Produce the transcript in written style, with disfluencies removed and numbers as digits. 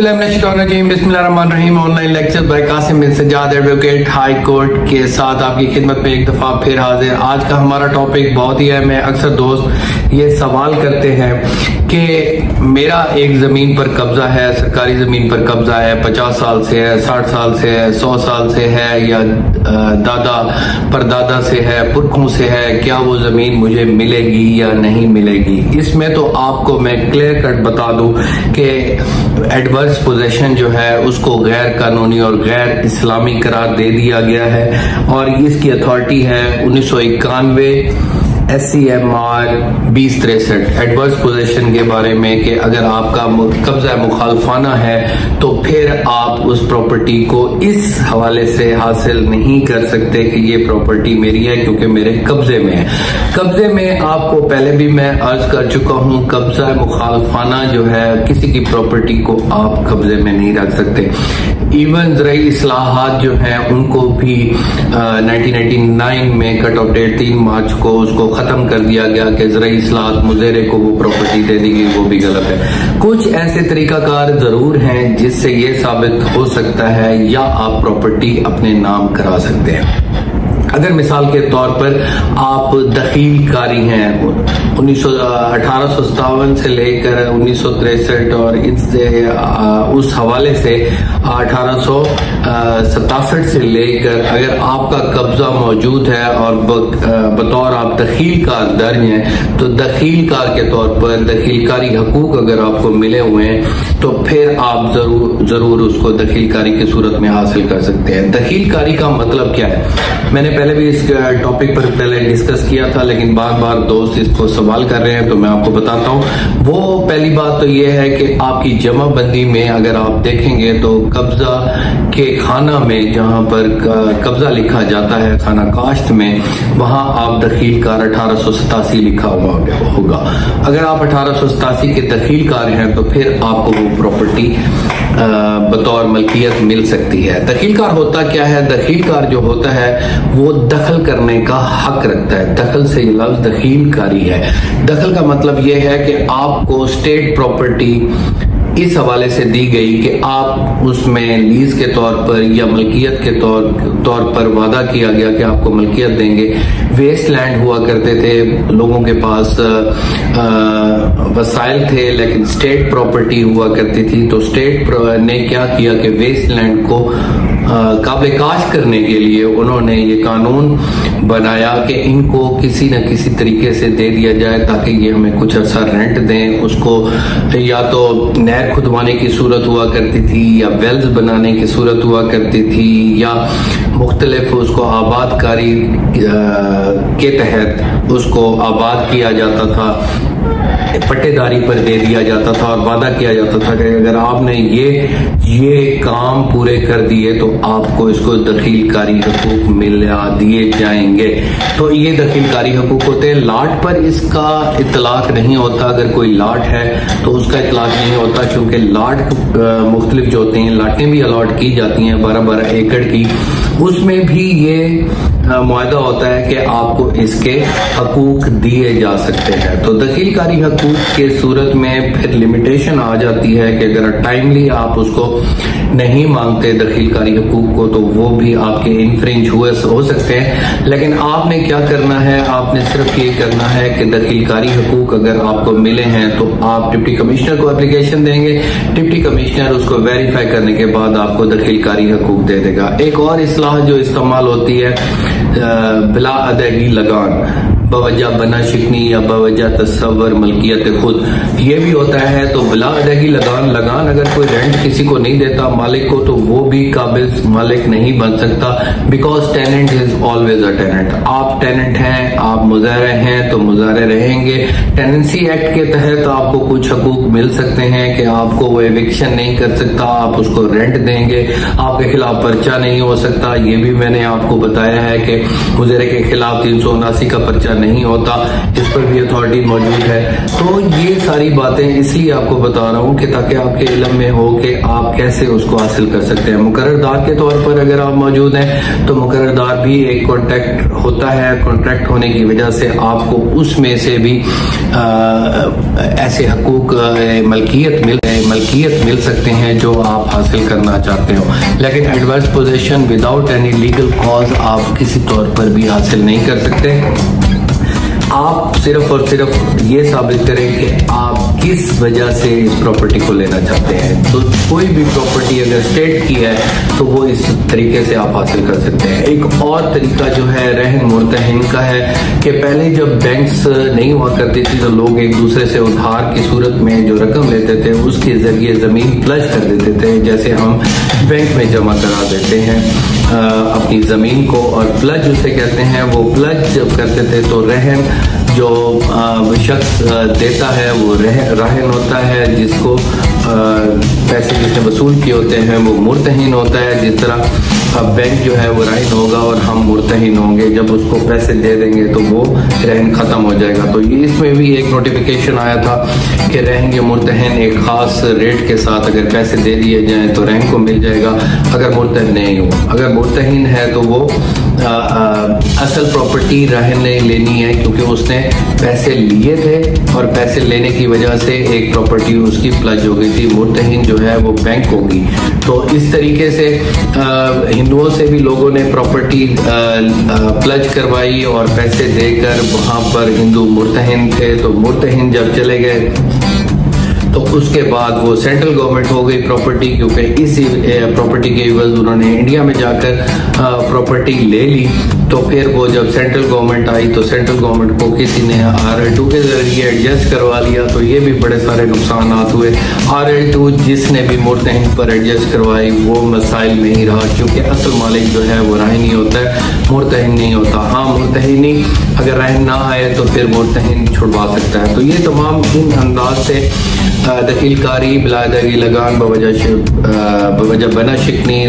बिस्मिल्लाहिर्रहमानिर्रहीम। Online lecture bye Qasim बिन Sajjad advocate high court के साथ आपकी खिदमत में एक दफा फिर हाजिर। आज का हमारा टॉपिक बहुत ही है। मैं अक्सर दोस्त ये सवाल करते हैं कि मेरा एक जमीन पर कब्जा है, सरकारी जमीन पर कब्जा है, 50 साल से है, 60 साल से है, 100 साल से है, या दादा परदादा से है, पुरखों से है, क्या वो जमीन मुझे मिलेगी या नहीं मिलेगी? इसमें तो आपको मैं क्लियर कट बता दूं कि एडवर्स पोजेशन जो है उसको गैर कानूनी और गैर इस्लामी करार दे दिया गया है और इसकी अथॉरिटी है 1991 SCMR 2063 एडवर्स पोजेशन के बारे में कि अगर आपका कब्जा मुखालफाना है तो फिर आप उस प्रॉपर्टी को इस हवाले से हासिल नहीं कर सकते कि ये प्रॉपर्टी मेरी है क्योंकि मेरे कब्जे में है। कब्जे में आपको पहले भी मैं अर्ज कर चुका हूं, कब्जा मुखालफाना जो है किसी की प्रॉपर्टी को आप कब्जे में नहीं रख सकते। इवन ज़राई इस्लाहात जो हैं उनको भी 1999 में कट ऑफ डेट 3 मार्च को उसको खत्म कर दिया गया कि ज़राई इस्लाहात मुज़ेरे को वो प्रॉपर्टी दे देगी, वो भी गलत है। कुछ ऐसे तरीकाकार जरूर हैं जिससे ये साबित हो सकता है या आप प्रॉपर्टी अपने नाम करा सकते हैं। अगर मिसाल के तौर पर आप दखीलकारी हैं 1857 से लेकर 1963 और इससे उस हवाले से 1867 से लेकर अगर आपका कब्जा मौजूद है और बतौर आप दखीलकार दर्ज हैं तो दखीलकार के तौर पर दखीलकारी हकूक अगर आपको मिले हुए हैं तो फिर आप जरूर उसको दखीलकारी की सूरत में हासिल कर सकते हैं। दखीलकारी का मतलब क्या है? मैंने पहले भी इस टॉपिक पर पहले डिस्कस किया था, लेकिन बार बार दोस्त इसको सवाल कर रहे हैं तो मैं आपको बताता हूं। वो पहली बात तो ये है कि आपकी जमाबंदी में अगर आप देखेंगे तो कब्जा के खाना में जहां पर कब्जा लिखा जाता है खाना काश्त में, वहां आप दखीलकार 1887 लिखा हुआ होगा। अगर आप 1887 के दखीलकार हैं तो फिर आपको वो प्रॉपर्टी बतौर मलकियत मिल सकती है। दखीलकार होता क्या है? दखीलकार जो होता है वो दखल करने का हक रखता है। दखल से लफ्ज दखीलकारी है। दखल का मतलब ये है कि आपको स्टेट प्रॉपर्टी इस हवाले से दी गई कि आप उसमें लीज के तौर पर या मलकियत के तौर पर वादा किया गया कि आपको मलकियत देंगे। वेस्ट लैंड हुआ करते थे, लोगों के पास वसाइल थे लेकिन स्टेट प्रॉपर्टी हुआ करती थी। तो स्टेट ने क्या किया कि वेस्ट लैंड को काबिल काश्त करने के लिए उन्होंने ये कानून बनाया कि इनको किसी न किसी तरीके से दे दिया जाए ताकि ये हमें कुछ अर्सा रेंट दें। उसको या तो नहर खुदवाने की सूरत हुआ करती थी या वेल्स बनाने की सूरत हुआ करती थी या मुख्तलिफ उसको आबादकारी के तहत उसको आबाद किया जाता था, पट्टेदारी पर दे दिया जाता था और वादा किया जाता था कि अगर आपने ये काम पूरे कर दिए तो आपको इसको दखीलकारी हकूक मिला दिए जाएंगे। तो ये दखीलकारी हकूक होते हैं। लाट पर इसका इतलाक नहीं होता। अगर कोई लाट है तो उसका इतलाक नहीं होता क्योंकि लाट मुख्तलिफ जो होते हैं, लाटें भी अलॉट की जाती हैं 12-12 एकड़ की, उसमें भी ये मुआहदा होता है कि आपको इसके हकूक दिए जा सकते हैं। तो दखीलकारी हकूक के सूरत में फिर लिमिटेशन आ जाती है कि अगर टाइमली आप उसको नहीं मांगते दखीलकारी हकूक को तो वो भी आपके इन्फ्रिंज हो सकते हैं। लेकिन आपने क्या करना है? आपने सिर्फ ये करना है कि दखीलकारी हकूक अगर आपको मिले हैं तो आप डिप्टी कमिश्नर को एप्लीकेशन देंगे। डिप्टी कमिश्नर उसको वेरीफाई करने के बाद आपको दखीलकारी हकूक दे देगा। एक और इस्लाह जो इस्तेमाल होती है बिला अदायगी लगान, बवजह बना शिकनी या बवजह तस्वर मलकियत खुद, ये भी होता है। तो बिला अदायगी लगान अगर कोई रेंट किसी को नहीं देता मालिक को तो वो भी काबिल मालिक नहीं बन सकता, because tenant is always a tenant. आप टेनेंट हैं, आप मुजारे हैं तो मुजारे रहेंगे। टेनेंसी एक्ट के तहत आपको कुछ हकूक मिल सकते हैं कि आपको वो एविक्शन नहीं कर सकता, आप उसको रेंट देंगे, आपके खिलाफ पर्चा नहीं हो सकता। ये भी मैंने आपको बताया है कि मुजारे के खिलाफ 379 का पर्चा नहीं होता, इस पर भी अथॉरिटी मौजूद है। तो ये सारी बातें इसलिए आपको बता रहा हूँ कि ताकि आपके इल्म में हो कि आप कैसे उसको हासिल कर सकते हैं। मुकर्ररदार के तौर पर अगर आप मौजूद हैं तो मुकर्ररदार भी एक कॉन्ट्रैक्ट होता है। कॉन्ट्रैक्ट होने की वजह से आपको उसमें से भी ऐसे हकूक मलकियत मिल सकते हैं जो आप हासिल करना चाहते हो। लेकिन adverse position without any legal cause आप किसी तौर पर भी हासिल नहीं कर सकते। आप सिर्फ और सिर्फ ये साबित करें कि आप किस वजह से इस प्रॉपर्टी को लेना चाहते हैं। तो कोई भी प्रॉपर्टी अगर स्टेट की है तो वो इस तरीके से आप हासिल कर सकते हैं। एक और तरीका जो है रहन मुर्तहिन का है कि पहले जब बैंक्स नहीं हुआ करती थी तो लोग एक दूसरे से उधार की सूरत में जो रकम लेते थे उसके जरिए जमीन प्लज कर देते थे। जैसे हम बैंक में जमा करा देते हैं अपनी जमीन को, और प्लज उसे कहते हैं। वो प्लज जब करते थे तो रहन जो शख्स देता है वो राहन होता है, जिसको पैसे जिसने वसूल किए होते हैं वो मुर्तहिन होता है। जिस तरह बैंक जो है वो राहन होगा और हम मुर्तहिन होंगे, जब उसको पैसे दे देंगे तो वो रहन खत्म हो जाएगा। तो ये इसमें भी एक नोटिफिकेशन आया था कि रहन या मुर्तहिन एक खास रेट के साथ अगर पैसे दे दिए जाएं तो रहन को मिल जाएगा, अगर मुर्तहिन नहीं हो। अगर मुर्तहिन है तो वो असल प्रॉपर्टी रहन ने लेनी है, क्योंकि उसने पैसे लिए थे और पैसे लेने की वजह से एक प्रॉपर्टी उसकी प्लज हो गई थी। मुर्तहिन जो है वो बैंक होगी। तो इस तरीके से हिंदुओं से भी लोगों ने प्रॉपर्टी प्लज करवाई और पैसे देकर वहां पर हिंदू मुर्तहिन थे। तो मुर्तहिन जब चले गए तो उसके बाद वो सेंट्रल गवर्नमेंट हो गई प्रॉपर्टी, क्योंकि इसी प्रॉपर्टी के एवज उन्होंने इंडिया में जाकर प्रॉपर्टी ले ली। तो फिर वो जब सेंट्रल गवर्नमेंट आई तो सेंट्रल गवर्नमेंट को किसी ने RL2 के जरिए एडजस्ट करवा लिया, तो ये भी बड़े सारे नुकसान हुए। RL2 जिसने भी मुर्तहिन पर एडजस्ट करवाई वो मसाइल में ही रहा, क्योंकि असल मालिक जो है वो राहनी होता है, मुर्तहिन नहीं होता। हाँ, मुर्तहिनी अगर राहन ना आए तो फिर मुर्तहिन छुड़वा सकता है। तो ये तमाम इन अंदाज से दखीलकारी बिलादगी लगान बवजह बना शिकनी